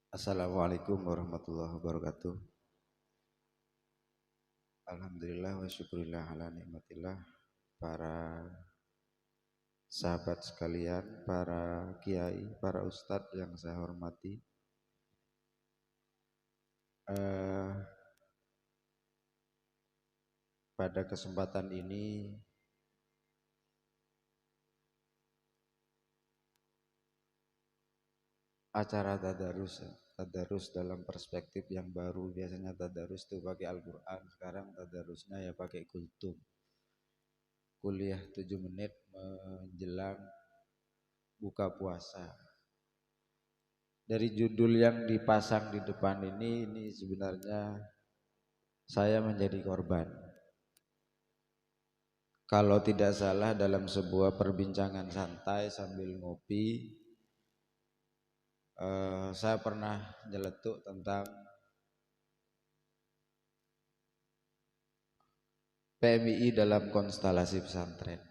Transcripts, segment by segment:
Assalamualaikum warahmatullahi wabarakatuh. Alhamdulillah wa syukurillah ala nikmatillah. Para sahabat sekalian, para kiai, para ustadz yang saya hormati. eh, Pada kesempatan ini acara tadarus dalam perspektif yang baru. Biasanya tadarus itu pakai Al-Quran, sekarang tadarusnya ya pakai kultum. Kuliah 7 menit menjelang buka puasa. Dari judul yang dipasang di depan ini sebenarnya saya menjadi korban. Kalau tidak salah dalam sebuah perbincangan santai sambil ngopi, saya pernah nyeletuk tentang PMII dalam konstelasi pesantren.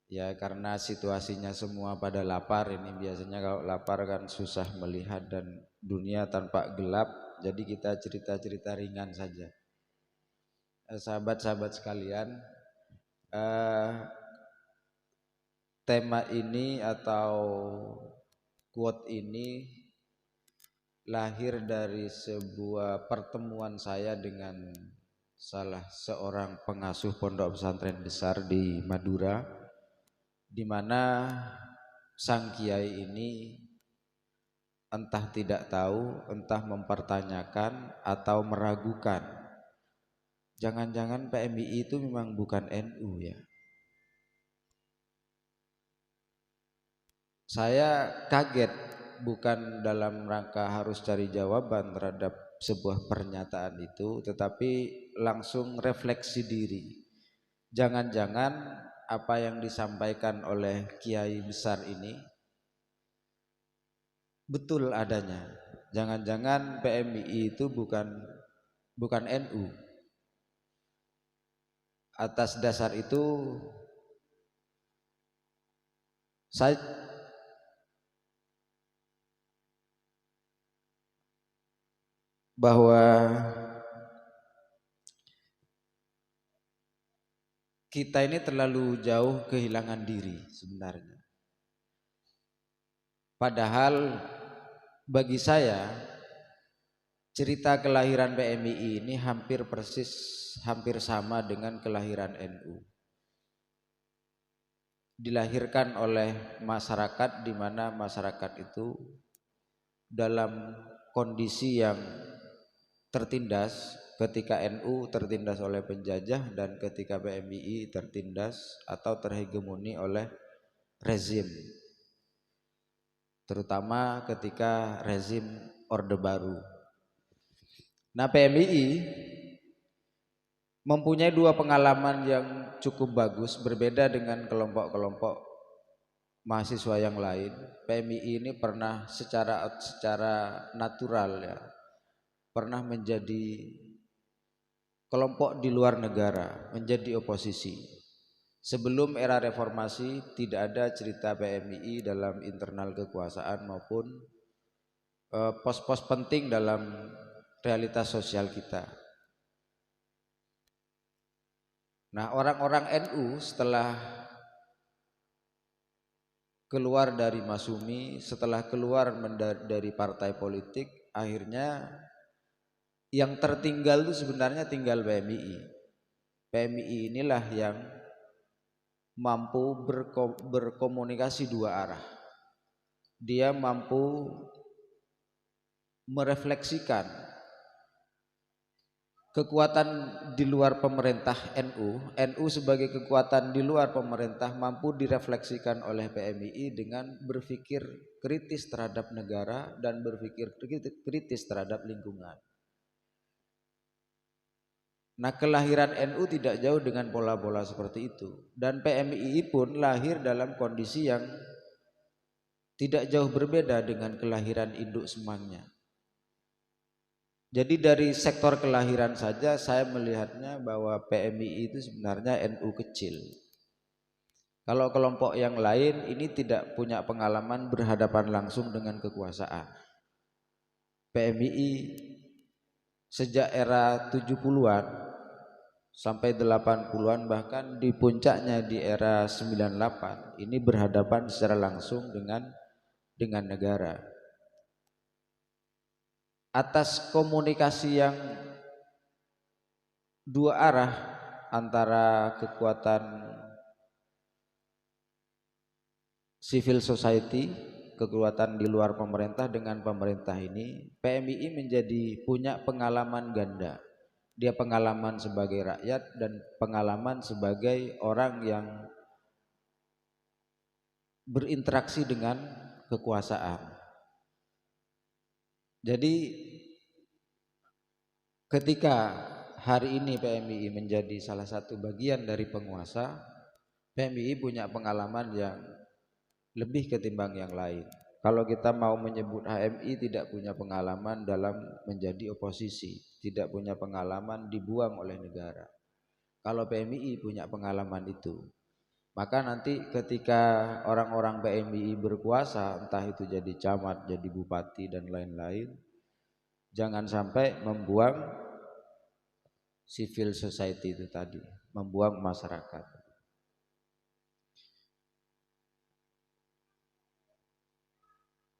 Ya karena situasinya semua pada lapar, ini biasanya kalau lapar kan susah melihat dan dunia tanpa gelap, jadi kita cerita-cerita ringan saja. Sahabat-sahabat sekalian, tema ini atau quote ini lahir dari sebuah pertemuan saya dengan salah seorang pengasuh pondok pesantren besar di Madura, di mana sang kiai ini entah tidak tahu, entah mempertanyakan atau meragukan, jangan-jangan PMII itu memang bukan NU ya. Saya kaget, bukan dalam rangka harus cari jawaban terhadap sebuah pernyataan itu, tetapi langsung refleksi diri. Jangan-jangan apa yang disampaikan oleh kiai besar ini betul adanya. Jangan-jangan PMII itu bukan NU. Atas dasar itu saya bahwa kita ini terlalu jauh kehilangan diri sebenarnya. Padahal bagi saya cerita kelahiran PMII ini hampir persis, hampir sama dengan kelahiran NU. Dilahirkan oleh masyarakat di mana masyarakat itu dalam kondisi yang tertindas, ketika NU tertindas oleh penjajah dan ketika PMII tertindas atau terhegemoni oleh rezim, terutama ketika rezim Orde Baru. Nah, PMII mempunyai dua pengalaman yang cukup bagus, berbeda dengan kelompok-kelompok mahasiswa yang lain. PMII ini pernah secara natural ya, pernah menjadi kelompok di luar negara, menjadi oposisi. Sebelum era reformasi tidak ada cerita PMII dalam internal kekuasaan maupun pos-pos penting dalam realitas sosial kita. Nah, orang-orang NU setelah keluar dari Masumi, setelah keluar dari partai politik, akhirnya yang tertinggal itu sebenarnya tinggal PMII. PMII inilah yang mampu berkomunikasi dua arah. Dia mampu merefleksikan kekuatan di luar pemerintah NU sebagai kekuatan di luar pemerintah mampu direfleksikan oleh PMII dengan berpikir kritis terhadap negara dan berpikir kritis terhadap lingkungan. Nah, kelahiran NU tidak jauh dengan pola-pola seperti itu, dan PMII pun lahir dalam kondisi yang tidak jauh berbeda dengan kelahiran induk semangnya. Jadi dari sektor kelahiran saja saya melihatnya bahwa PMII itu sebenarnya NU kecil. Kalau kelompok yang lain ini tidak punya pengalaman berhadapan langsung dengan kekuasaan. PMII sejak era 70-an sampai 80-an, bahkan di puncaknya di era 98 ini berhadapan secara langsung dengan negara. Atas komunikasi yang dua arah antara kekuatan civil society, kekuatan di luar pemerintah dengan pemerintah ini, PMII menjadi punya pengalaman ganda. Dia pengalaman sebagai rakyat dan pengalaman sebagai orang yang berinteraksi dengan kekuasaan. Jadi ketika hari ini PMII menjadi salah satu bagian dari penguasa, PMII punya pengalaman yang lebih ketimbang yang lain. Kalau kita mau menyebut HMI tidak punya pengalaman dalam menjadi oposisi, tidak punya pengalaman dibuang oleh negara. Kalau PMII punya pengalaman itu, maka nanti ketika orang-orang PMII berkuasa, entah itu jadi camat, jadi bupati dan lain-lain, jangan sampai membuang civil society itu tadi, membuang masyarakat.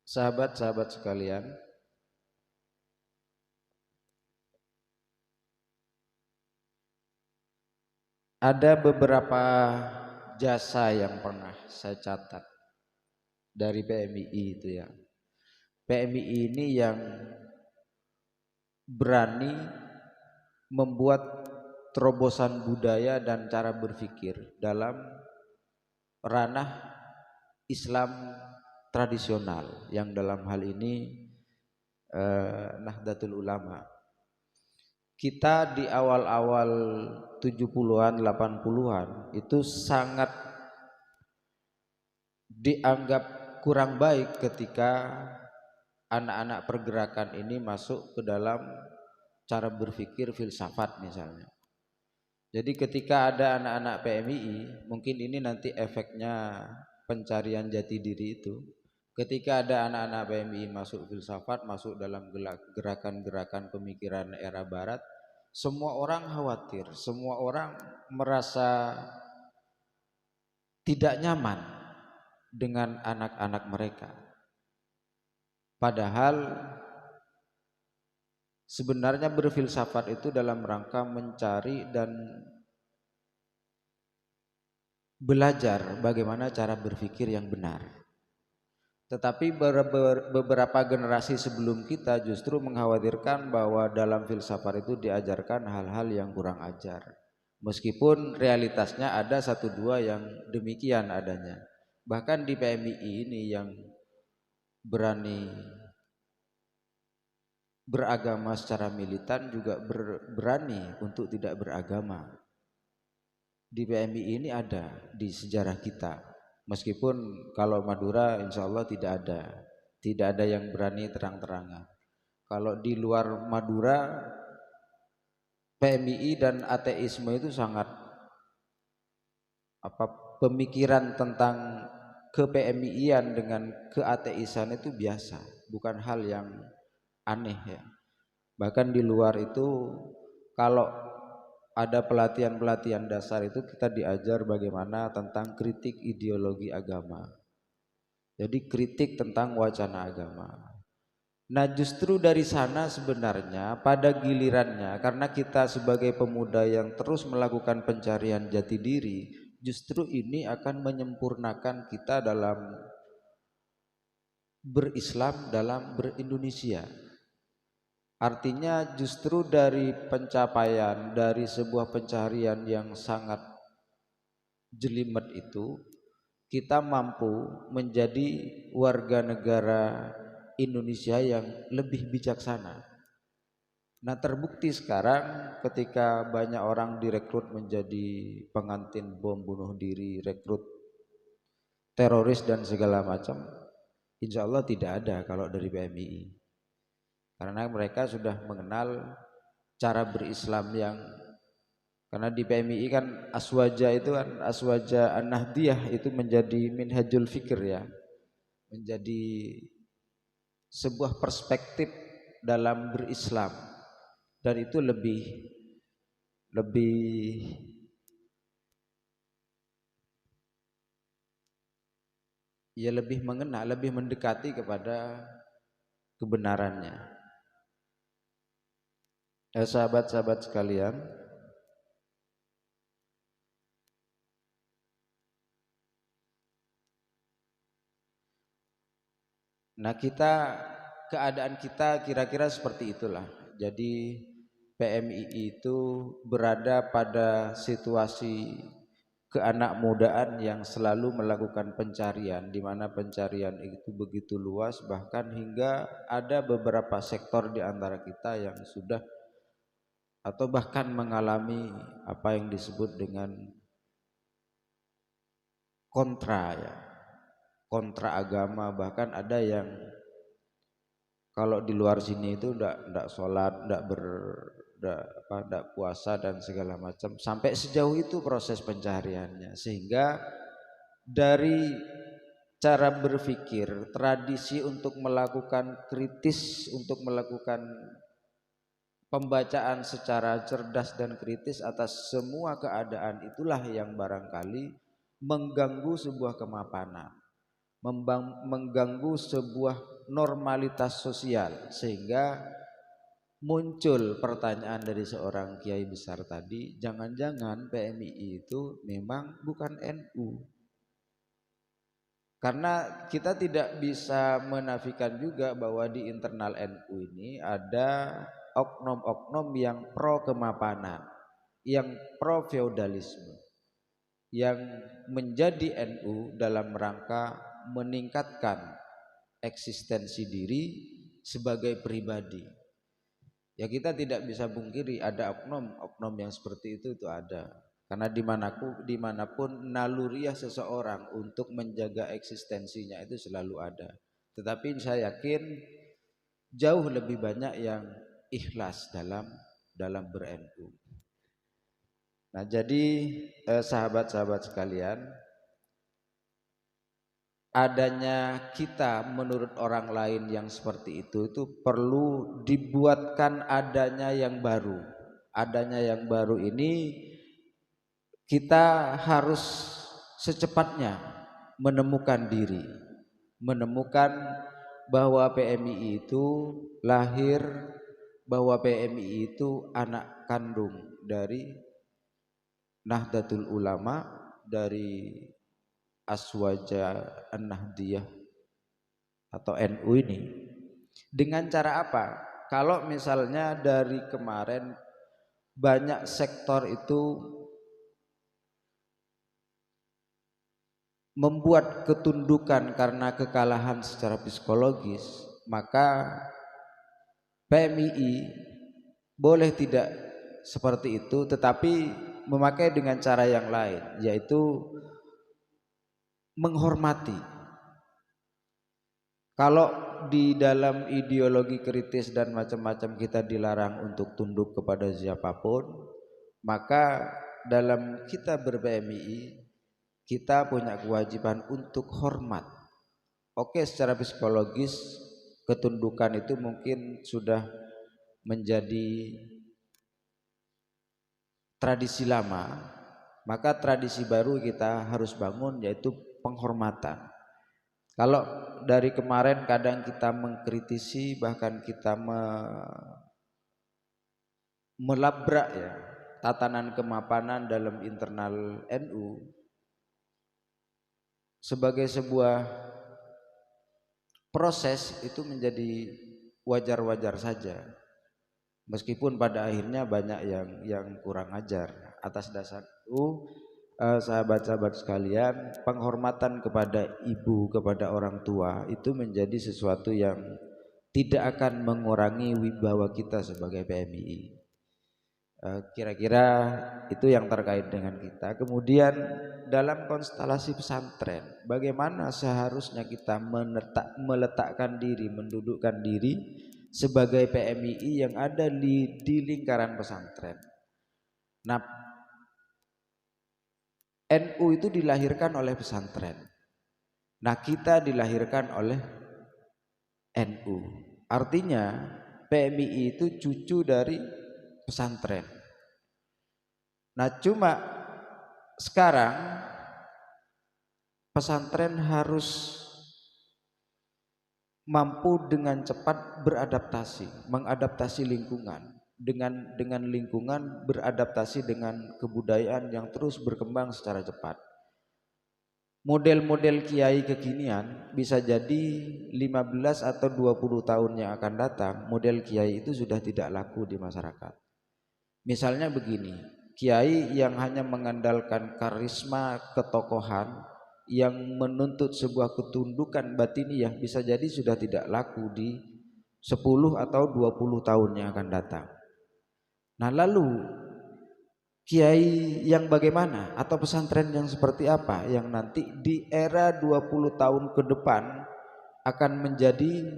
Sahabat-sahabat sekalian, ada beberapa jasa yang pernah saya catat dari PMII itu ya. PMII ini yang berani membuat terobosan budaya dan cara berpikir dalam ranah Islam tradisional, yang dalam hal ini Nahdlatul Ulama. Kita di awal-awal 70-an 80-an itu sangat dianggap kurang baik ketika anak-anak pergerakan ini masuk ke dalam cara berpikir filsafat misalnya. Jadi ketika ada anak-anak PMII, mungkin ini nanti efeknya pencarian jati diri itu. Ketika ada anak-anak PMII masuk filsafat, masuk dalam gerakan-gerakan pemikiran era barat, semua orang khawatir, semua orang merasa tidak nyaman dengan anak-anak mereka. Padahal sebenarnya berfilsafat itu dalam rangka mencari dan belajar bagaimana cara berpikir yang benar. Tetapi beberapa generasi sebelum kita justru mengkhawatirkan bahwa dalam filsafat itu diajarkan hal-hal yang kurang ajar. Meskipun realitasnya ada satu dua yang demikian adanya. Bahkan di PMII ini yang berani beragama secara militan juga berani untuk tidak beragama. Di PMII ini ada di sejarah kita. Meskipun kalau Madura insya Allah tidak ada yang berani terang-terangan. Kalau di luar Madura, PMII dan ateisme itu sangat pemikiran tentang ke-PMII-an dengan keateisan itu biasa, bukan hal yang aneh ya. Bahkan di luar itu kalau ada pelatihan-pelatihan dasar itu kita diajar bagaimana tentang kritik ideologi agama. Jadi kritik tentang wacana agama. Nah justru dari sana sebenarnya pada gilirannya, karena kita sebagai pemuda yang terus melakukan pencarian jati diri, justru ini akan menyempurnakan kita dalam berislam, dalam berindonesia. Artinya justru dari pencapaian, dari sebuah pencarian yang sangat jelimet itu, kita mampu menjadi warga negara Indonesia yang lebih bijaksana. Nah terbukti sekarang ketika banyak orang direkrut menjadi pengantin bom bunuh diri, rekrut teroris dan segala macam, insya Allah tidak ada kalau dari PMII. Karena mereka sudah mengenal cara berislam yang, karena di PMII kan aswaja itu kan, aswaja an-nahdiyah itu menjadi minhajul fikir ya, menjadi sebuah perspektif dalam berislam, dan itu lebih mengena, lebih mendekati kepada kebenarannya. Sahabat-sahabat sekalian, nah keadaan kita kira-kira seperti itulah. Jadi PMII itu berada pada situasi keanakmudaan yang selalu melakukan pencarian, di mana pencarian itu begitu luas, bahkan hingga ada beberapa sektor di antara kita yang sudah atau bahkan mengalami apa yang disebut dengan kontra agama. Bahkan ada yang kalau di luar sini itu ndak sholat, ndak puasa dan segala macam, sampai sejauh itu proses pencariannya. Sehingga dari cara berpikir, tradisi untuk melakukan kritis, untuk melakukan pembacaan secara cerdas dan kritis atas semua keadaan, itulah yang barangkali mengganggu sebuah kemapanan, mengganggu sebuah normalitas sosial, sehingga muncul pertanyaan dari seorang kiai besar tadi, jangan-jangan PMII itu memang bukan NU. Karena kita tidak bisa menafikan juga bahwa di internal NU ini ada oknum-oknum yang pro kemapanan, yang pro feodalisme, yang menjadi NU dalam rangka meningkatkan eksistensi diri sebagai pribadi. Ya kita tidak bisa pungkiri ada oknum yang seperti itu ada. Karena dimanapun naluriah seseorang untuk menjaga eksistensinya itu selalu ada. Tetapi saya yakin jauh lebih banyak yang ikhlas dalam ber-NU. Nah, jadi sahabat-sahabat sekalian, adanya kita menurut orang lain yang seperti itu perlu dibuatkan adanya yang baru. Adanya yang baru ini kita harus secepatnya menemukan diri, menemukan bahwa PMII itu lahir, bahwa PMII itu anak kandung dari Nahdlatul Ulama, dari Aswaja An-Nahdiyah atau NU ini. Dengan cara apa? Kalau misalnya dari kemarin banyak sektor itu membuat ketundukan karena kekalahan secara psikologis, maka PMII boleh tidak seperti itu, tetapi memakai dengan cara yang lain, yaitu menghormati. Kalau di dalam ideologi kritis dan macam-macam kita dilarang untuk tunduk kepada siapapun, maka dalam kita ber-PMII kita punya kewajiban untuk hormat. Oke, secara psikologis ketundukan itu mungkin sudah menjadi tradisi lama, maka tradisi baru kita harus bangun, yaitu penghormatan. Kalau dari kemarin kadang kita mengkritisi, bahkan kita melabrak ya tatanan kemapanan dalam internal NU sebagai sebuah proses, itu menjadi wajar-wajar saja. Meskipun pada akhirnya banyak yang kurang ajar. Atas dasar itu sahabat-sahabat sekalian, penghormatan kepada ibu, kepada orang tua itu menjadi sesuatu yang tidak akan mengurangi wibawa kita sebagai PMII. Kira-kira itu yang terkait dengan kita. Kemudian dalam konstelasi pesantren, bagaimana seharusnya kita meletakkan diri, mendudukkan diri sebagai PMII yang ada di lingkaran pesantren. Nah, NU itu dilahirkan oleh pesantren. Nah, kita dilahirkan oleh NU. Artinya PMII itu cucu dari pesantren. Nah, cuma sekarang pesantren harus mampu dengan cepat beradaptasi, mengadaptasi lingkungan, dengan lingkungan beradaptasi dengan kebudayaan yang terus berkembang secara cepat. Model-model kiai kekinian bisa jadi 15 atau 20 tahun yang akan datang, model kiai itu sudah tidak laku di masyarakat. Misalnya begini, kiai yang hanya mengandalkan karisma ketokohan yang menuntut sebuah ketundukan batiniyah bisa jadi sudah tidak laku di 10 atau 20 tahun yang akan datang. Nah, lalu kiai yang bagaimana atau pesantren yang seperti apa yang nanti di era 20 tahun ke depan akan menjadi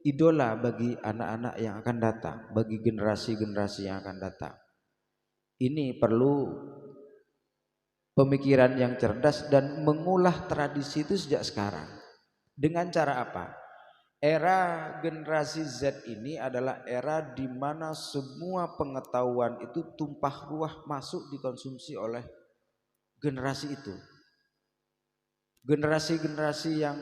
idola bagi anak-anak yang akan datang, bagi generasi-generasi yang akan datang. Ini perlu pemikiran yang cerdas dan mengulah tradisi itu sejak sekarang. Dengan cara apa? Era generasi Z ini adalah era di mana semua pengetahuan itu tumpah ruah masuk dikonsumsi oleh generasi itu. Generasi-generasi yang,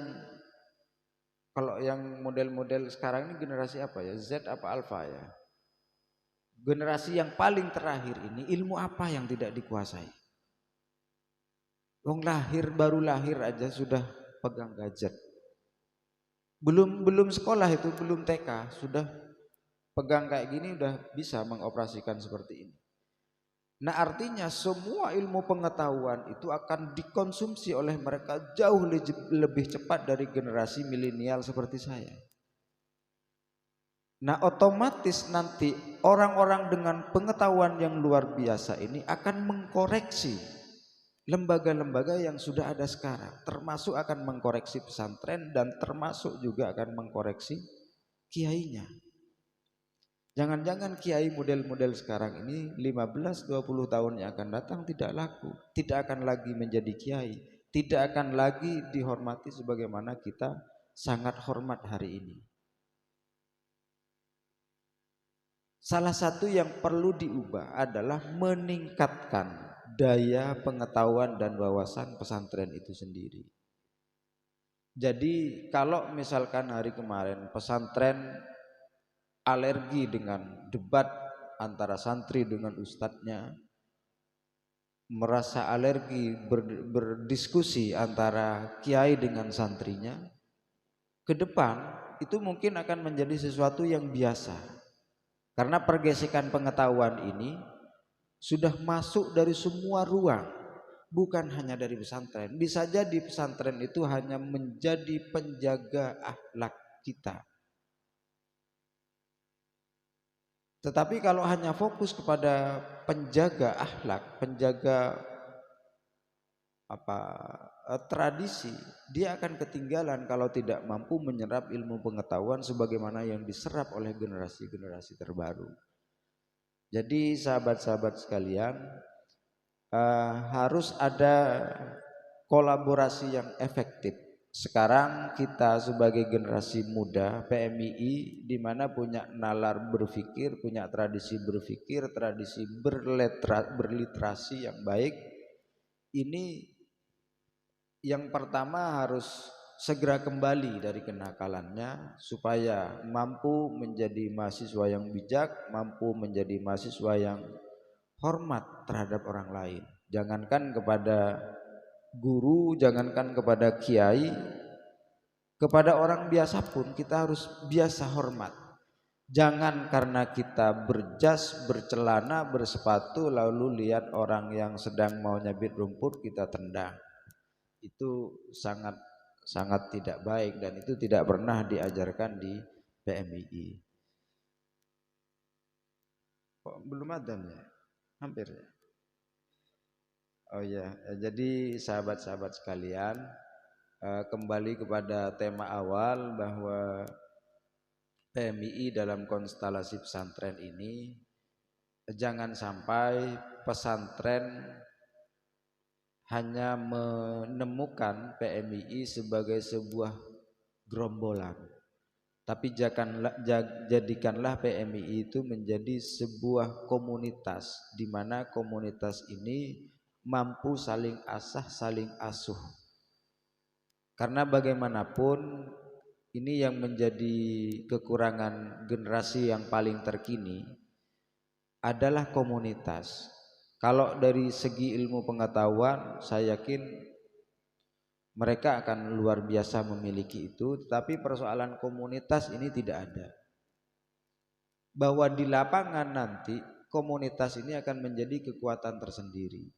kalau yang model-model sekarang ini generasi apa ya? Z apa Alpha ya? Generasi yang paling terakhir ini ilmu apa yang tidak dikuasai? Wong baru lahir aja sudah pegang gadget. Belum sekolah itu, belum TK sudah pegang kayak gini, udah bisa mengoperasikan seperti ini. Nah, artinya semua ilmu pengetahuan itu akan dikonsumsi oleh mereka jauh lebih cepat dari generasi milenial seperti saya. Nah, otomatis nanti orang-orang dengan pengetahuan yang luar biasa ini akan mengkoreksi lembaga-lembaga yang sudah ada sekarang, termasuk akan mengkoreksi pesantren dan termasuk juga akan mengkoreksi kiainya. Jangan-jangan kiai model-model sekarang ini 15-20 tahun yang akan datang tidak laku, tidak akan lagi menjadi kiai, tidak akan lagi dihormati sebagaimana kita sangat hormat hari ini. Salah satu yang perlu diubah adalah meningkatkan daya pengetahuan dan wawasan pesantren itu sendiri. Jadi kalau misalkan hari kemarin pesantren alergi dengan debat antara santri dengan ustadznya, merasa alergi berdiskusi antara kiai dengan santrinya, ke depan itu mungkin akan menjadi sesuatu yang biasa, karena pergesekan pengetahuan ini sudah masuk dari semua ruang, bukan hanya dari pesantren. Bisa jadi pesantren itu hanya menjadi penjaga akhlak kita. Tetapi kalau hanya fokus kepada penjaga akhlak, penjaga tradisi, dia akan ketinggalan kalau tidak mampu menyerap ilmu pengetahuan sebagaimana yang diserap oleh generasi-generasi terbaru. Jadi sahabat-sahabat sekalian, harus ada kolaborasi yang efektif. Sekarang kita sebagai generasi muda PMII di mana punya nalar berpikir, punya tradisi berpikir, tradisi berliterasi yang baik. Ini yang pertama harus segera kembali dari kenakalannya supaya mampu menjadi mahasiswa yang bijak, mampu menjadi mahasiswa yang hormat terhadap orang lain. Jangankan kepada guru, jangankan kepada kiai, kepada orang biasa pun kita harus biasa hormat. Jangan karena kita berjas, bercelana, bersepatu lalu lihat orang yang sedang mau nyabit rumput kita tendang. Itu sangat tidak baik dan itu tidak pernah diajarkan di PMII. Kok belum ada ya? Hampir ya. Oh ya, jadi sahabat-sahabat sekalian, kembali kepada tema awal bahwa PMII dalam konstelasi pesantren ini, jangan sampai pesantren hanya menemukan PMII sebagai sebuah gerombolan, Tapi jadikanlah PMII itu menjadi sebuah komunitas, di mana komunitas ini mampu saling asah, saling asuh. Karena bagaimanapun ini yang menjadi kekurangan generasi yang paling terkini adalah komunitas. Kalau dari segi ilmu pengetahuan, saya yakin mereka akan luar biasa memiliki itu, tetapi persoalan komunitas ini tidak ada. Bahwa di lapangan nanti komunitas ini akan menjadi kekuatan tersendiri.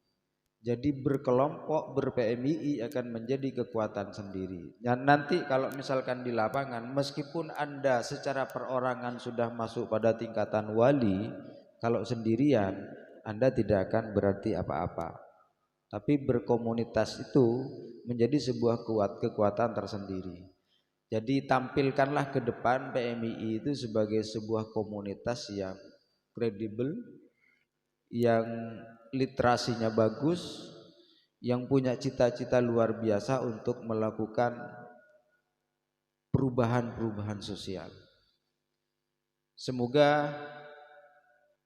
Jadi berkelompok, ber-PMII akan menjadi kekuatan sendiri. Dan nanti kalau misalkan di lapangan, meskipun Anda secara perorangan sudah masuk pada tingkatan wali, kalau sendirian Anda tidak akan berarti apa-apa. Tapi berkomunitas itu menjadi sebuah kekuatan tersendiri. Jadi tampilkanlah ke depan PMII itu sebagai sebuah komunitas yang kredibel, yang literasinya bagus, yang punya cita-cita luar biasa untuk melakukan perubahan-perubahan sosial. Semoga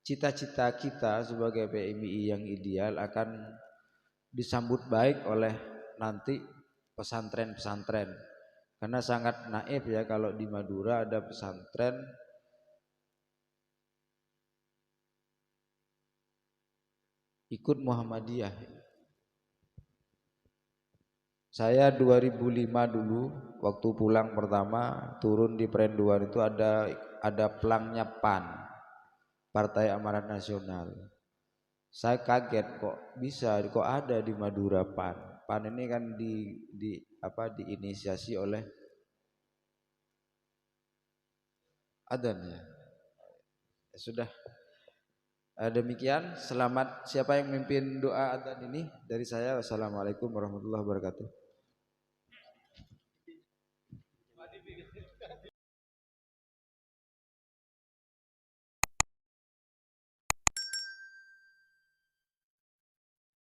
cita-cita kita sebagai PMII yang ideal akan disambut baik oleh nanti pesantren-pesantren, karena sangat naif ya kalau di Madura ada pesantren ikut Muhammadiyah. Saya 2005 dulu waktu pulang pertama turun di Perenduan itu ada pelangnya PAN, Partai Amanat Nasional. Saya kaget kok bisa, kok ada di Madura PAN. PAN ini kan diinisiasi oleh Adan ya. Sudah demikian, selamat siapa yang memimpin doa Adan ini dari saya. Wassalamualaikum warahmatullahi wabarakatuh.